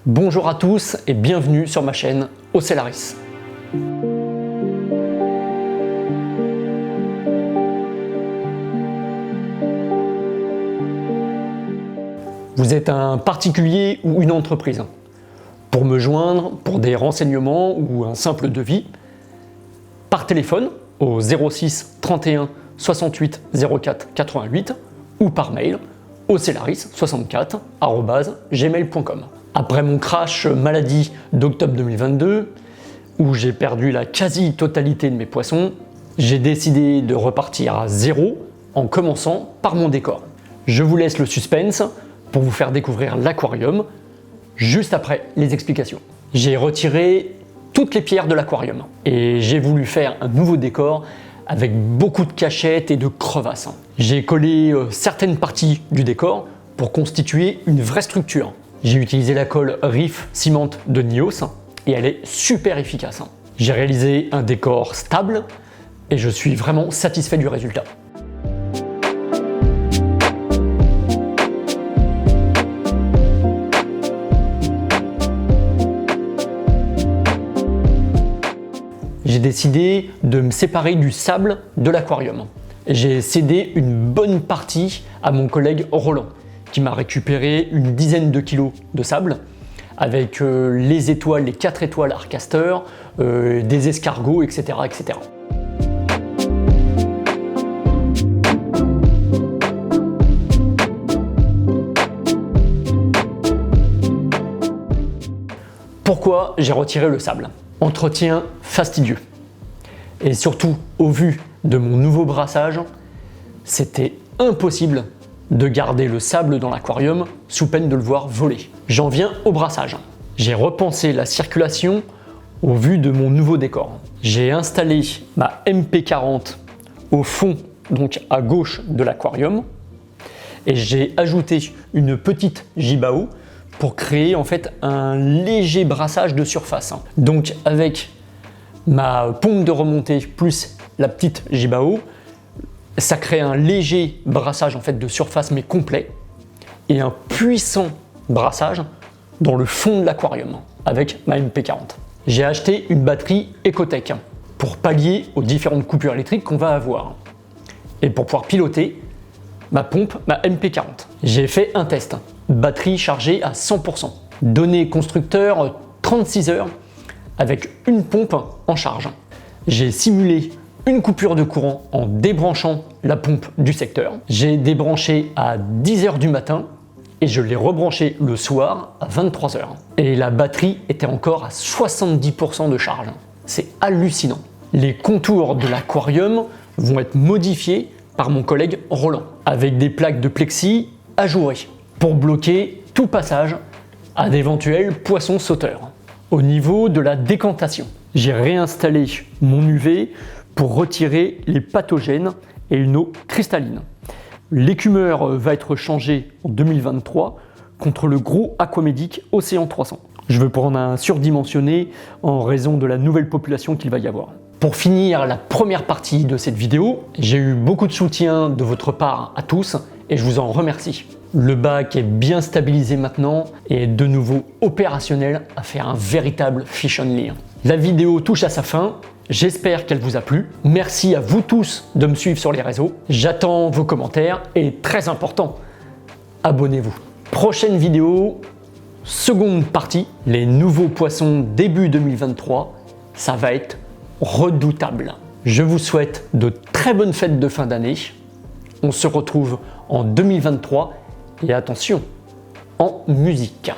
Bonjour à tous et bienvenue sur ma chaîne Ocellaris. Vous êtes un particulier ou une entreprise. Pour me joindre, pour des renseignements ou un simple devis, par téléphone au 06 31 68 04 88 ou par mail ocellaris64@gmail.com. Après mon crash maladie d'octobre 2022, où j'ai perdu la quasi-totalité de mes poissons, j'ai décidé de repartir à zéro en commençant par mon décor. Je vous laisse le suspense pour vous faire découvrir l'aquarium juste après les explications. J'ai retiré toutes les pierres de l'aquarium et j'ai voulu faire un nouveau décor avec beaucoup de cachettes et de crevasses. J'ai collé certaines parties du décor pour constituer une vraie structure. J'ai utilisé la colle Reef Cement de Nios et elle est super efficace. J'ai réalisé un décor stable et je suis vraiment satisfait du résultat. J'ai décidé de me séparer du sable de l'aquarium. J'ai cédé une bonne partie à mon collègue Roland, qui m'a récupéré une dizaine de kilos de sable, avec les étoiles, les 4 étoiles Arcaster, des escargots, etc., etc. Pourquoi j'ai retiré le sable? Entretien fastidieux. Et surtout, au vu de mon nouveau brassage, c'était impossible de garder le sable dans l'aquarium sous peine de le voir voler. J'en viens au brassage. J'ai repensé la circulation au vu de mon nouveau décor. J'ai installé ma MP40 au fond, donc à gauche de l'aquarium, et j'ai ajouté une petite gibao pour créer en fait un léger brassage de surface. Donc avec ma pompe de remontée plus la petite gibao, ça crée un léger brassage en fait de surface mais complet et un puissant brassage dans le fond de l'aquarium avec ma MP40. J'ai acheté une batterie Ecotech pour pallier aux différentes coupures électriques qu'on va avoir et pour pouvoir piloter ma pompe, ma MP40. J'ai fait un test. Batterie chargée à 100%. Données constructeur 36 heures avec une pompe en charge. J'ai simulé une coupure de courant en débranchant la pompe du secteur. J'ai débranché à 10 h du matin et je l'ai rebranché le soir à 23 h. Et la batterie était encore à 70% de charge. C'est hallucinant. Les contours de l'aquarium vont être modifiés par mon collègue Roland avec des plaques de plexi ajourées pour bloquer tout passage à d'éventuels poissons sauteurs. Au niveau de la décantation, j'ai réinstallé mon UV pour retirer les pathogènes et une eau cristalline. L'écumeur va être changé en 2023 contre le gros Aquamédic Océan 300. Je veux prendre un surdimensionné en raison de la nouvelle population qu'il va y avoir. Pour finir la première partie de cette vidéo, j'ai eu beaucoup de soutien de votre part à tous et je vous en remercie. Le bac est bien stabilisé maintenant et est de nouveau opérationnel à faire un véritable fish only. La vidéo touche à sa fin, j'espère qu'elle vous a plu. Merci à vous tous de me suivre sur les réseaux. J'attends vos commentaires et très important, abonnez-vous. Prochaine vidéo, seconde partie, les nouveaux poissons début 2023, ça va être redoutable. Je vous souhaite de très bonnes fêtes de fin d'année. On se retrouve en 2023 et attention, en musique.